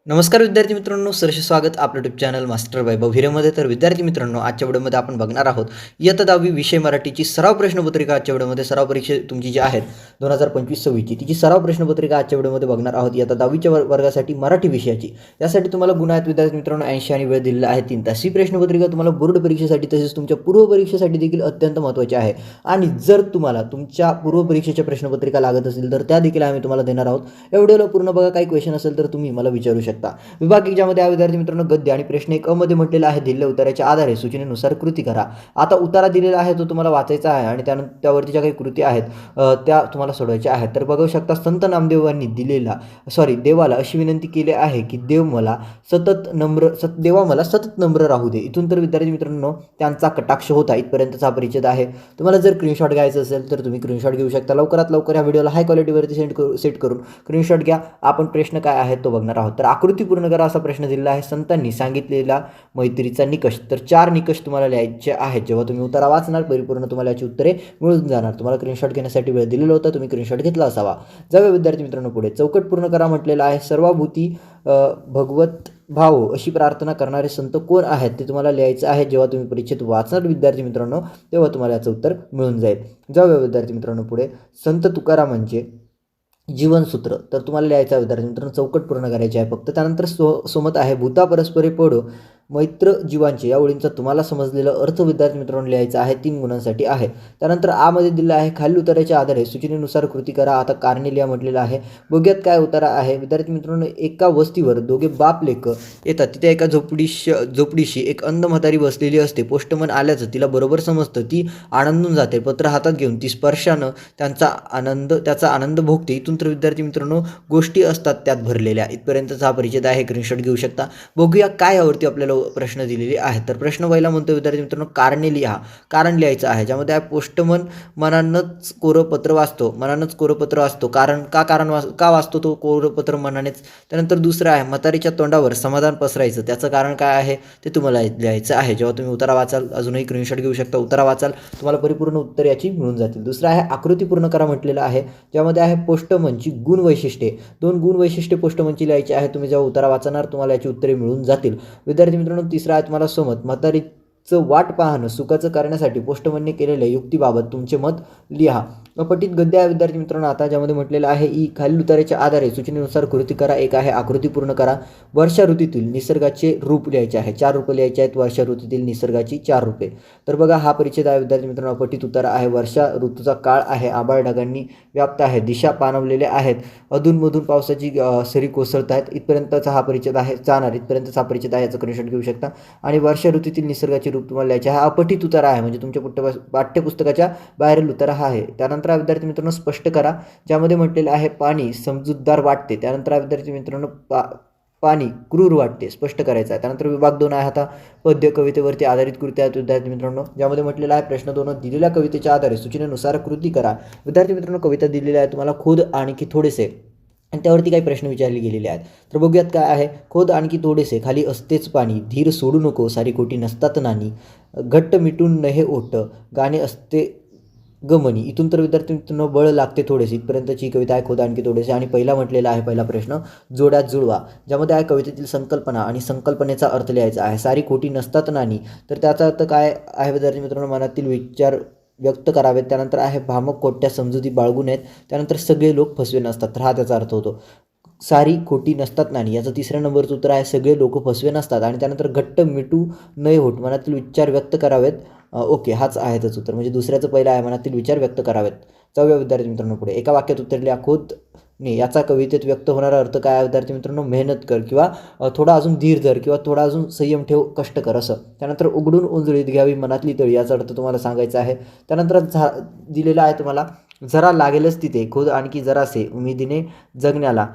नमस्कार विद्यार्थी मित्रांनो, सहर्ष स्वागत आपलं यूट्यूब चॅनल मास्टर वैभव हिरेमध्ये. तर विद्यार्थी मित्रांनो, आजच्या व्हिडिओमध्ये आपण बघणार आहोत इयत्ता 10वी विषय मराठीची सराव प्रश्नपत्रिका. आजच्या व्हिडिओमध्ये सराव परीक्षा तुमची जी आहे 2025-26ची तिची सराव प्रश्नपत्रिका आजच्या व्हिडिओमध्ये बघणार आहोत. इयत्ता 10वीच्या वर्गासाठी मराठी विषयाची. त्यासाठी तुम्हाला गुण आहेत विद्यार्थी मित्रांनो 80 आणि वेळ दिलेला आहे 3 तास. ही प्रश्नपत्रिका तुम्हाला बोर्ड परीक्षेसाठी तसेच तुमच्या पूर्व परीक्षेसाठी देखील अत्यंत महत्त्वाची आहे. आणि जर तुम्हाला तुमच्या पूर्व परीक्षेच्या प्रश्नपत्रिका लागत असेल तर त्या देखील आम्ही तुम्हाला देणार आहोत. या व्हिडिओला पूर्ण बघा. काही क्वेश्चन असेल तर तुम्ही मला विचारू शकता. विभाग ज्यामध्ये विद्यार्थी मित्रांनो गद्य आणि प्रश्न 1 मध्ये म्हटलेला आहे दिलेल्या उत्तराच्या आधारे सूचनेनुसार कृती करा. आता उत्तरा दिलेला आहे तो तुम्हाला वाचायचा आहे आणि त्यावरती ज्या काही कृती आहेत त्या तुम्हाला सोडवायच्या आहेत. तर बघू शकता संत नामदेवांनी देवाला अशी विनंती केली आहे की देवा मला सतत नम्र राहू दे. इथून तर विद्यार्थी मित्रांनो त्यांचा कटाक्ष होता. इथपर्यंतचा हा परिच्छेद आहे. तुम्हाला जर स्क्रीनशॉट घ्यायचं असेल तर तुम्ही स्क्रीनशॉट घेऊ शकता. लवकरात लवकर या व्हिडिओला हाय क्वालिटीवरती सेट करून स्क्रीनशॉट घ्या. आपण प्रश्न काय आहे तो बघणार आहोत. तर आकृती पूर्ण करा असा प्रश्न दिलेला आहे. संतांनी सांगितलेला मैत्रीचा निकष. तर 4 निकष तुम्हाला लिहायचे आहेत. जेव्हा तुम्ही उत्तर वाचणार परिपूर्ण तुम्हाला याची उत्तरे मिळून जाणार. तुम्हाला स्क्रीनशॉट घेण्यासाठी वेळ दिलेला होता, तुम्ही स्क्रीनशॉट घेतला असावा. जाऊया विद्यार्थी मित्रांनो पुढे. चौकट पूर्ण करा म्हटलेला आहे. सर्वाभूती भगवत भाव अशी प्रार्थना करणारे संत कोण आहेत ते तुम्हाला लिहायचं आहे. जेव्हा तुम्ही परीक्षेत वाचणार विद्यार्थी मित्रांनो तेव्हा तुम्हाला याचं उत्तर मिळून जाईल. जाऊया विद्यार्थी मित्रांनो पुढे. संत तुकारामांचे जीवनसूत्र. तर तुम्हाला लिहायचं आहे विद्यार्थी मित्रांनो. चौकट पूर्ण करायची आहे फक्त. त्यानंतर सोमत आहे भूता परस्परे पडो मैत्र जीवांचे. या ओळींचा तुम्हाला समजलेला अर्थ विद्यार्थी मित्रांनो लिहायचा आहे. 3 गुणांसाठी आहे. त्यानंतर मध्ये दिलं आहे खाली उताराच्या आधारे सूचनेनुसार कृती करा. आता कारणे लिहा म्हटलेलं आहे. बघूयात काय उतारा आहे विद्यार्थी मित्रांनो. एका वस्तीवर दोघे बाप लेक येतात. तिथे एका झोपडीशी एक अंध म्हातारी बसलेली असते. पोस्टमन आल्याचं तिला बरोबर समजतं. ती आनंदून जाते. पत्र हातात घेऊन ती स्पर्शानं त्याचा आनंद भोगते. इथून तर विद्यार्थी मित्रांनो गोष्टी असतात त्यात भरलेल्या. इथपर्यंतचा हा परिच्छेद आहे. स्क्रीनशॉट घेऊ शकता. बघूया काय यावरती आपल्याला प्रश्न दिलेले आहेत. तर प्रश्न पहिला म्हणतो विद्यार्थी मित्रांनो कारणे लिहा. कारण लिहायचं आहे. ज्यामध्ये आहे पोस्टमन मनानंच कोरपत्र वाचतो. का वाचतो तो कोरपत्र मनानेच. त्यानंतर दुसरं आहे म्हातारीच्या तोंडावर समाधान पसरायचं. त्याचं कारण काय आहे ते तुम्हाला लिहायचं आहे. जेव्हा तुम्ही उतारा वाचाल अजूनही स्क्रीनशॉट घेऊ शकता. उतारा वाचाल तुम्हाला परिपूर्ण उत्तर याची मिळून जातील. दुसरं आहे आकृती पूर्ण करा म्हटलेलं आहे. ज्यामध्ये आहे पोस्टमनची गुण वैशिष्ट्ये. 2 गुण वैशिष्ट्ये पोस्टमनची लिहायची आहे. तुम्ही जेव्हा उतारा वाचणार तुम्हाला याची उत्तरे मिळून जातील विद्यार्थी मित्रांनो. तिसरा आहे तुम्हाला सोमत म्हातारीचं वाट पाहणं सुखाचं करण्यासाठी पोस्टमनने केलेल्या युक्तीबाबत तुमचे मत लिहा. अपठित गद्य आहे विद्यार्थी मित्रांनो. आता ज्यामध्ये म्हटलेलं आहे खालील उताराच्या आधारे सूचनेनुसार कृती करा. एक आहे आकृती पूर्ण करा. वर्षा ऋतूतील निसर्गाचे रूप लिहायचे आहे. 4 रूपं लिहायचे आहेत. वर्षा ऋतूतील निसर्गाची 4 रूपे. तर बघा हा परिच्छेद आहे विद्यार्थी मित्रांनो. अपठित उतारा आहे. वर्षा ऋतूचा काळ आहे. आभाळ ढगांनी व्याप्त आहे. दिशा पाणवलेल्या आहेत. अधूनमधून पावसाची सरी कोसळत आहेत. इथपर्यंतचा हा परिच्छेद आहे. इथपर्यंतचा हा परिच्छेद आहे. याचा स्क्रीनशॉट घेऊ शकता. आणि वर्षा ऋतूतील निसर्गाचे रूप तुम्हाला लिहायचे. हा अपठित उतारा आहे म्हणजे तुमच्या पाठ्यपुस्तकाच्या बाहेरील उतारा हा आहे. त्यानंतर विद्यार्थी मित्रांनो स्पष्ट करा. ज्यामध्ये म्हटलेलं आहे पाणी समजूतदार वाटते. त्यानंतर विद्यार्थी मित्रांनो पाणी क्रूर वाटते. स्पष्ट करायचं आहे. त्यानंतर विभाग 2 आहे. आता पद्य कवितेवरती आधारित कृती आहेत विद्यार्थी मित्रांनो. ज्यामध्ये म्हटलेलं आहे प्रश्न 2 दिलेल्या कवितेच्या आधारे सूचनेनुसार कृती करा. विद्यार्थी मित्रांनो कविता दिलेली आहे तुम्हाला. खोद आणखी थोडेसे आणि त्यावरती काही प्रश्न विचारले गेलेले आहेत. तर बघूयात काय आहे. खोद आणखी थोडेसे खाली असतेच पाणी. धीर सोडू नको सारी कोटी नसतात नानी. घट्ट मिटून नहे ओट गाणे असते गमनी. इथून तर विद्यार्थी मित्रांनो बळ लागते थोडेसे. इथपर्यंतची कविता आहे. खोद आणखी थोडेसे. आणि पहिला म्हटलेला आहे पहिला प्रश्न जोड्यात जुळवा. ज्यामध्ये आहे कवितेतील संकल्पना आणि संकल्पनेचा अर्थ लिहायचा आहे. सारी खोटी नसतात नानी. तर त्याचा अर्थ काय आहे विद्यार्थी मित्रांनो. मनातील विचार व्यक्त करावेत. त्यानंतर आहे भामक खोट्या समजुती बाळगू नयेत. त्यानंतर सगळे लोक फसवे नसतात. तर हा त्याचा अर्थ होतो. सारी खोटी नसतात नानी याचं 3ऱ्या नंबरचं उत्तर आहे. सगळे लोक फसवे नसतात. आणि त्यानंतर घट्ट मिटू नये होत मनातील विचार व्यक्त करावेत. ओके हाच आहे त्याचं उत्तर. म्हणजे दुसऱ्याचं पहिलं आहे मनातील विचार व्यक्त करावेत. जाऊया विद्यार्थी मित्रांनो पुढे. एका वाक्यात उत्तर लिहा. खोदने याचा कवितेत व्यक्त होणारा अर्थ काय आहे विद्यार्थी मित्रांनो. मेहनत कर किंवा थोडा अजून धीर धर किंवा थोडा अजून संयम ठेव कष्ट कर असं. त्यानंतर उघडून उंजळीत घ्यावी मनातली तळी याचा अर्थ तुम्हाला सांगायचा आहे. त्यानंतर दिलेला आहे तुम्हाला जरा लागेलच तिथे खोद आणखी जरासे उमेदीने जगण्याला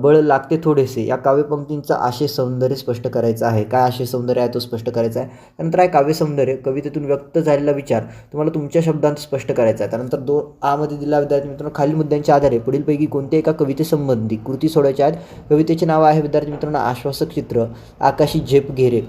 बळ लागते थोडेसे. या काव्यपंक्तींचा आशय सौंदर्य स्पष्ट करायचं आहे. काय आशय सौंदर्य आहे तो स्पष्ट करायचा आहे. त्यानंतर आहे काव्य सौंदर्य कवितेतून व्यक्त झालेला विचार तुम्हाला तुमच्या शब्दांत स्पष्ट करायचा आहे. त्यानंतर 2 मध्ये दिलेला विद्यार्थी मित्रांनो खालील मुद्द्यांच्या आधारे पुढीलपैकी कोणत्या एका कवितेसंबंधी कृती सोडायच्या आहेत. कवितेचे नाव आहे विद्यार्थी मित्रांनो आश्वासक चित्र, आकाशी झेप घेरे,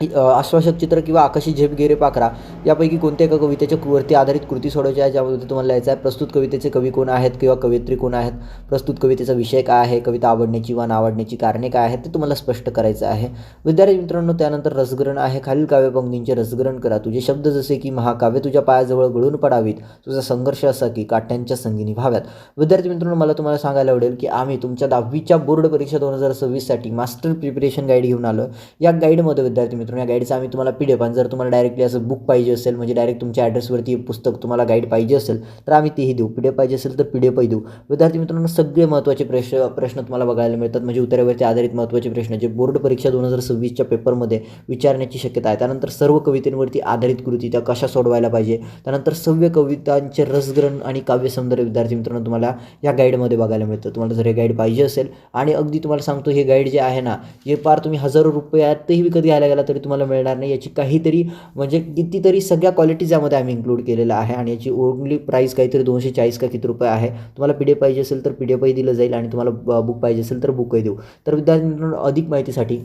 आश्वासक चित्र किंवा आकाशी झेप गेरे पाखरा यापैकी कोणत्या एका कवितेच्या वरती आधारित कृती सोडवायची आहे, ज्यामध्ये तुम्हाला लिहायचं आहे प्रस्तुत कवितेचे कवी कोण आहेत किंवा कवयित्री कोण आहेत, प्रस्तुत कवितेचा विषय काय आहे, कविता आवडण्याची वा नावडण्याची कारणे काय आहेत ते तुम्हाला स्पष्ट करायचं आहे. विद्यार्थी मित्रांनो, त्यानंतर रसग्रहण आहे. खालील काव्यपंक्तींचे रसग्रहण करा. तुझे शब्द जसे की महाकाव्य तुझ्या पायाजवळ गळून पडावीत, तुझा संघर्ष असा की काट्यांच्या संगीनी व्हाव्यात. विद्यार्थी मित्रांनो, मला तुम्हाला सांगायला आवडेल की आम्ही तुमच्या 10वीच्या बोर्ड परीक्षा 2026साठी मास्टर प्रिपरेशन गाईड घेऊन आलो. या गाईडमध्ये विद्यार्थी मित्रांनो, या गाईडचा आम्ही तुम्हाला PDF आणि जर तुम्हाला डायरेक्टली असं बुक पाहिजे असेल, म्हणजे डायरेक्ट तुमच्या ॲड्रेसवरती पुस्तक तुम्हाला गाईड पाहिजे असेल तर आम्ही तेही देऊ. PDF पाहिजे असेल तर PDF देऊ. विद्यार्थी मित्रांनो, सगळे महत्त्वाचे प्रश्न तुम्हाला बघायला मिळतात, म्हणजे उत्तरावरती आधारित महत्त्वाचे प्रश्न जे बोर्ड परीक्षा 2026च्या पेपरमध्ये विचारण्याची शक्यता आहे. त्यानंतर सर्व कवितेंवरती आधारित कृती त्या कशा सोडवायला पाहिजे, त्यानंतर सव्य कवितांचे रसग्रहण आणि काव्यसौंदर्य विद्यार्थी मित्रांनो तुम्हाला या गाईडमध्ये बघायला मिळतं. तुम्हाला जर हे गाईड पाहिजे असेल, आणि अगदी तुम्हाला सांगतो हे गाईड जे आहे ना, हे पार तुम्ही हजारो रुपयातही विकत घ्यायला गेला तरी तुम्हाला मिळणार नाही. याची काहीतरी म्हणजे कितीतरी सगळ्या क्वालिटीज यामध्ये आम्ही इन्क्लूड केलेला आहे, आणि याची ओनली प्राईस काहीतरी 240 का किती रुपये आहे. तुम्हाला PDF पाहिजे असेल तर PDFही दिलं जाईल, आणि तुम्हाला बुक पाहिजे असेल तर बुकही देऊ. तर विद्यार्थी मित्रांनो, अधिक माहितीसाठी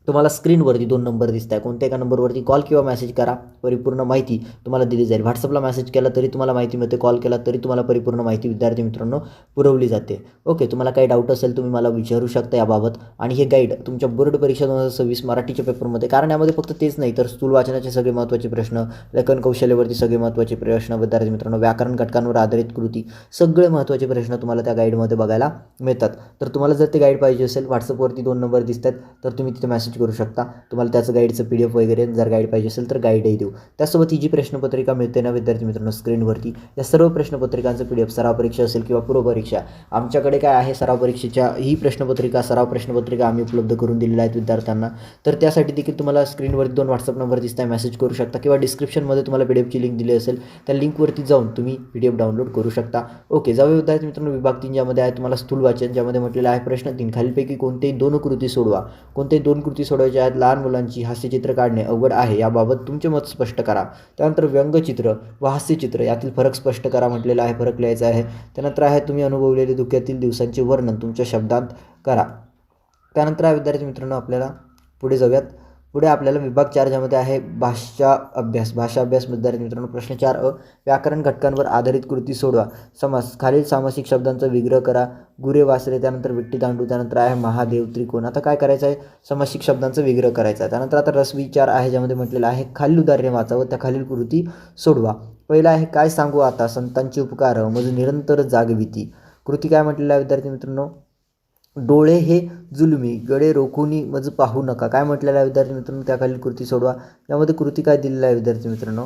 तुम्हाला स्क्रीनवरती 2 नंबर दिसत आहे, कोणत्या एका नंबरवरती कॉल किंवा मेसेज करा, परिपूर्ण माहिती तुम्हाला दिली जाईल. व्हॉट्सअपला मेसेज केला तरी तुम्हाला माहिती मिळते, कॉल केला तरी तुम्हाला परिपूर्ण माहिती विद्यार्थी मित्रांनो पुरवली जाते. ओके, तुम्हाला काही डाऊट असेल तुम्ही मला विचारू शकता याबाबत. आणि हे गाईड तुमच्या बोर्ड परीक्षा 2026 मराठीच्या पेपरमध्ये, कारण यामध्ये फक्त तेच नाही तर स्थूल वाचनाचे सगळे महत्त्वाचे प्रश्न, लेखन कौशल्यावरती सगळे महत्त्वाचे प्रश्न विद्यार्थी मित्रांनो, व्याकरण घटकांवर आधारित कृती, सगळे महत्त्वाचे प्रश्न तुम्हाला त्या गाईडमध्ये बघायला मिळतात. तर तुम्हाला जर ते गाईड पाहिजे असेल, व्हॉट्सअपवरती 2 नंबर दिसत आहेत, तर तुम्ही तिथे मेसेज करू शकता. तुम्हाला त्याचं गाईडचं PDF वगैरे जर गाईड पाहिजे असेल तर गाईडही देऊ. त्यासोबत ही जी प्रश्नपत्रिका मिळते ना विद्यार्थी मित्रांनो स्क्रीनवरती, या सर्व प्रश्नपत्रिकांचं PDF, सराव परीक्षा असेल किंवा पूर्व परीक्षा, आमच्याकडे काय आहे सराव परीक्षेच्या ही प्रश्नपत्रिका, सराव प्रश्नपत्रिका आम्ही उपलब्ध करून दिलेल्या आहेत विद्यार्थ्यांना. तर त्यासाठी देखील तुम्हाला स्क्रीनवरती 2 व्हॉट्सअप नंबर दिसत आहे, मेसेज करू शकता, किंवा डिस्क्रिप्शनमध्ये तुम्हाला PDFची लिंक दिली असेल त्या लिंकवरती जाऊन तुम्ही PDF डाउनलोड करू शकता. ओके, जाऊया विद्यार्थी मित्रांनो विभाग 3 ज्यामध्ये आहे तुम्हाला स्थूल वाचन, ज्यामध्ये म्हटलेलं आहे प्रश्न 3 खालीलपैकी कोणतेही 2 कृती सोडवा. कोणतेही 2 कृती सोडवायच्या आहेत. लहान मुलांची हास्यचित्र काढणे अवघड आहे, याबाबत तुमचे मत स्पष्ट करा. त्यानंतर व्यंगचित्र व हास्यचित्र यातील फरक स्पष्ट करा म्हटलेला आहे, फरक लिहायचा आहे. त्यानंतर आहे तुम्ही अनुभवलेले धुक्यातील दिवसांचे वर्णन तुमच्या शब्दांत करा. त्यानंतर आहे विद्यार्थी मित्रांनो आपल्याला पुढे जाऊयात. पुढे आपल्याला विभाग 4 ज्यामध्ये आहे भाषा अभ्यास विद्यार्थी मित्रांनो प्रश्न 4 व्याकरण घटकांवर आधारित कृती सोडवा. समास, खालील सामासिक शब्दांचा विग्रह करा. गुरे वासरे, त्यानंतर विट्टी दांडू, त्यानंतर आहे महादेव त्रिकोण. आता काय करायचं आहे, सामासिक शब्दांचा विग्रह करायचा आहे. त्यानंतर आता रसविचार आहे, ज्यामध्ये म्हटलेलं आहे खालील उदाहरणे वाचा व त्या खालील कृती सोडवा. पहिला आहे काय सांगू आता संतांचे उपकार मज निरंतर जागविती. कृती काय म्हटलेलं आहे विद्यार्थी मित्रांनो, डोळे हे जुलमी गडे रोखुनी मज पाहू नका. काय म्हटलेलं आहे विद्यार्थी मित्रांनो, त्याखालील कृती सोडवा. यामध्ये कृती काय दिलेलं आहे विद्यार्थी मित्रांनो,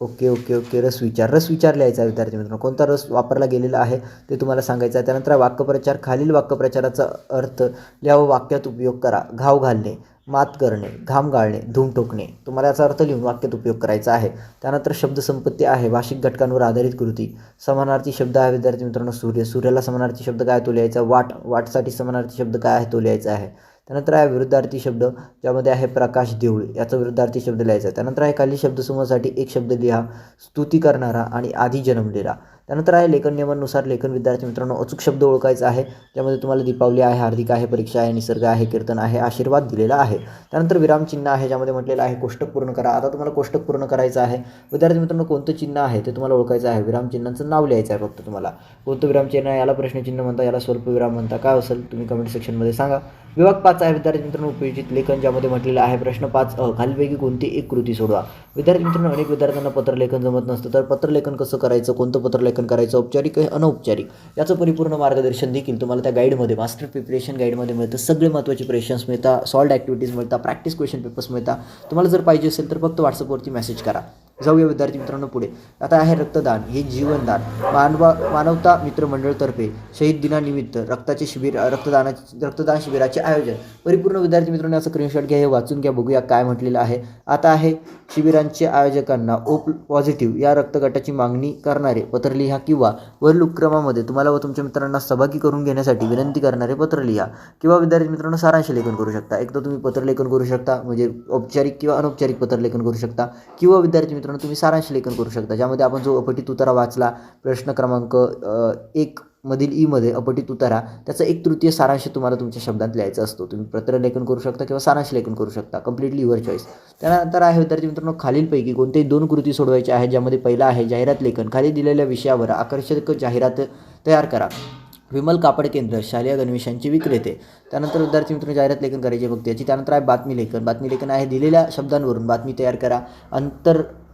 ओके रसविचार लिहायचा आहे विद्यार्थी मित्रांनो. कोणता रस वापरला गेलेला आहे ते तुम्हाला सांगायचं आहे. त्यानंतर वाक्यप्रचार, खालील वाक्यप्रचाराचा अर्थ लिहा व वाक्यात उपयोग करा. घाव घालणे, मात करणे, घाम गाळणे, धूम ठोकणे. तुम्हाला याचा अर्थ लिहून वाक्यात उपयोग करायचा आहे. त्यानंतर शब्दसंपत्ती आहे, भाषिक घटकांवर आधारित कृती. समानार्थी शब्द आहे विद्यार्थी मित्रांनो, सूर्याला समानार्थी शब्द काय तो लिहायचा. वाटसाठी समानार्थी शब्द काय आहे तो लिहायचा आहे. त्यानंतर आहे विरुद्धार्थी शब्द, ज्यामध्ये आहे प्रकाश देऊळ, याचा विरुद्धार्थी शब्द लिहायचा आहे. त्यानंतर आहे खाली शब्दसमूहासाठी एक शब्द लिहा, स्तुती करणारा आणि आधी जन्मलेला. त्यानंतर आहे लेखन नियमांनुसार लेखन विद्यार्थी मित्रांनो अचूक शब्द ओळखायचा आहे, ज्यामध्ये तुम्हाला दीपावली आहे, हार्दिक आहे, परीक्षा आहे, निसर्ग आहे, कीर्तन आहे, आशीर्वाद दिलेला आहे. त्यानंतर विरामचिन्ह आहे, ज्यामध्ये म्हटलेलं आहे कोष्टक पूर्ण करा. आता तुम्हाला कोष्टक पूर्ण करायचं आहे विद्यार्थी मित्रांनो, कोणतं चिन्ह आहे ते तुम्हाला ओळखायचं आहे. विरामचिन्हांचं नाव लिहायचं आहे फक्त तुम्हाला. कोणतं विरामचिन्ह आहे, याला प्रश्नचिन्ह म्हणता, याला स्वल्पविराम म्हणता, काय असेल तुम्ही कमेंट सेक्शनमध्ये सांगा. विभाग 5 आहे विद्यार्थी मित्रांनो उपयोजित लेखन, ज्यामध्ये म्हटलेलं आहे प्रश्न 5 खालीलपैकी कोणती एक कृती सोडवा. विद्यार्थी मित्रांनो अनेक विद्यार्थ्यांना पत्रलेखन जमत नसतं, तर पत्रलेखन कसं करायचं, कोणतं पत्रलेखन करायचं, औपचारिक अनौपचारिक, याचं परिपूर्ण मार्गदर्शन देखील तुम्हाला त्या गाईडमध्ये, मास्टर प्रिपरेशन गाईडमध्ये मिळतं. सगळे महत्त्वाचे क्वेश्चन्स मिळतात, सॉल्ड ॲक्टिव्हिटीज मिळतात, प्रॅक्टिस क्वेश्चन पेपर्स मिळतात. तुम्हाला जर पाहिजे असेल तर फक्त व्हॉट्सअपवरती मेसेज करा. जाऊया विद्यार्थी मित्रांनो पुढे. आता आहे रक्तदान हे जीवनदान. मानवता मित्रमंडळतर्फे शहीद दिनानिमित्त रक्तदान शिबिराचे आयोजन. परिपूर्ण विद्यार्थी मित्रांनो याचा स्क्रीनशॉट घ्या, हे वाचून घ्या, बघूया काय म्हटलेलं आहे. आता आहे शिबिरांचे आयोजकांना O पॉझिटिव्ह या रक्तगटाची मागणी करणारे पत्र लिहा, किंवा वरील उपक्रमामध्ये तुम्हाला व तुमच्या मित्रांना सहभागी करून घेण्यासाठी विनंती करणारे पत्र लिहा. किंवा विद्यार्थी मित्रांनो सारांश लेखन करू शकता. एक तर तुम्ही पत्रलेखन करू शकता, म्हणजे औपचारिक किंवा अनौपचारिक पत्रलेखन करू शकता, किंवा विद्यार्थी मित्रांनो तुम्ही सारांश लेखन करू शकता, ज्यामध्ये आपण जो अपठित उतारा वाचला प्रश्न क्रमांक 1 मधील ईमध्ये अपठित उतारा त्याचा 1/3 सारांश तुम्हाला तुमच्या शब्दात लिहायचा असतो. तुम्ही पत्रलेखन करू शकता किंवा सारांश लेखन करू शकता, कम्प्लिटली युअर चॉईस. त्यानंतर आहे विद्यार्थी मित्रांनो, खालीलपैकी कोणतेही 2 कृती सोडवायच्या आहेत, ज्यामध्ये पहिला आहे जाहिरात लेखन. खाली दिलेल्या विषयावर आकर्षक जाहिरात तयार करा. विमल कापड केंद्र, शालेय गणवेशांचे विक्रेते. त्यानंतर विद्यार्थी मित्रांनो जाहिरात लेखन करायची फक्त याची. त्यानंतर आहे बातमी लेखन. बातमी लेखन आहे दिलेल्या शब्दांवरून बातमी तयार करा.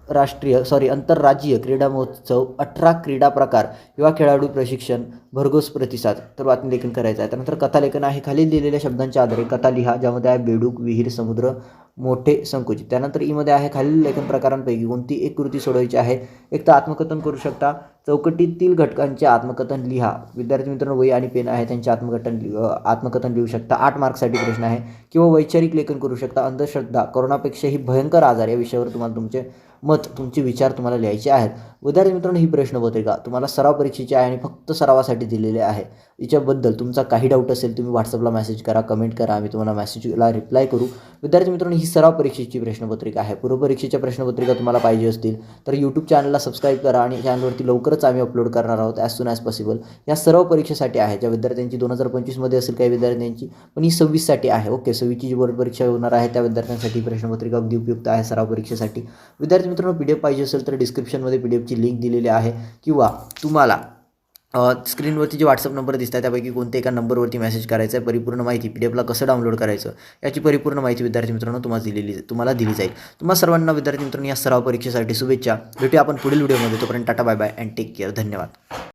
आंतरराज्यीय क्रीडा महोत्सव, 18 क्रीडा प्रकार, युवा खेळाडू प्रशिक्षण, भरघोस प्रतिसाद. तर बातमी लेखन करायचं आहे. त्यानंतर कथालेखन आहे. खालील दिलेल्या शब्दांच्या आधारे कथा लिहा, ज्यामध्ये आहे बेडूक, विहीर, समुद्र, मोठे, संकुचित. त्यानंतर ईमध्ये आहे खालील लेखन प्रकारांपैकी कोणती एक कृती सोडवायची आहे. एक तर आत्मकथन करू शकता. चौकटीतील घटकांचे आत्मकथन लिहा. विद्यार्थी मित्रांनो वही आणि पेन आहे, त्यांचे आत्मकथन लिहू शकता. 8 मार्क्ससाठी प्रश्न आहे. किंवा वैचारिक लेखन करू शकता. अंधश्रद्धा, कोरोनापेक्षाही भयंकर आजार या विषयावर तुम्हाला तुमचे मत, तुमचे विचार तुम्हाला लिहायचे आहेत. विद्यार्थी मित्रांनो ही प्रश्नपत्रिका तुम्हाला सराव परीक्षेची आहे आणि फक्त सरावासाठी दिलेले आहे. याच्याबद्दल तुमचा काही डाऊट असेल तुम्ही व्हॉट्सअपला मेसेज करा, कमेंट करा, आम्ही तुम्हाला मेसेजला रिप्लाय करू. विद्यार्थी मित्रांनो ही सराव परीक्षेची प्रश्नपत्रिका आहे. पूर्वपरीक्षेच्या प्रश्नपत्रिका तुम्हाला पाहिजे असतील तर यूट्यूब चॅनलला सबस्क्राईब करा आणि चॅनलवरती लवकरच आम्ही अपलोड करणार आहोत ॲज सून ॲज पॉसिबल. या सराव परीक्षेसाठी आहे, ज्या विद्यार्थ्यांची 2025मध्ये असेल काही विद्यार्थ्यांची, पण ही 26साठी आहे. ओके, 26ची जी बोर्ड परीक्षा होणार आहे त्या विद्यार्थ्यांसाठी प्रश्नपत्रिका अगदी उपयुक्त आहे सराव परीक्षेसाठी. विद्यार्थी मित्रांनो PDF पाहिजे असेल तर डिस्क्रिप्शनमध्ये PDFची लिंक दिलेली आहे, किंवा तुम्हाला स्क्रीनवरती जे व्हॉट्सअप नंबर दिसतात त्यापैकी कोणत्या एका नंबरवरती मेसेज करायचा आहे. परिपूर्ण माहिती PDFला कसं डाउनलोड करायचं याची परिपूर्ण माहिती विद्यार्थी मित्रांनो तुम्हाला दिली जाईल. तुम्हा सर्वांना विद्यार्थी मित्रांनो या सराव परीक्षेसाठी शुभेच्छा. भेटूया आपण पुढील व्हिडिओमध्ये. तोपर्यंत tata, bye bye and take care. धन्यवाद.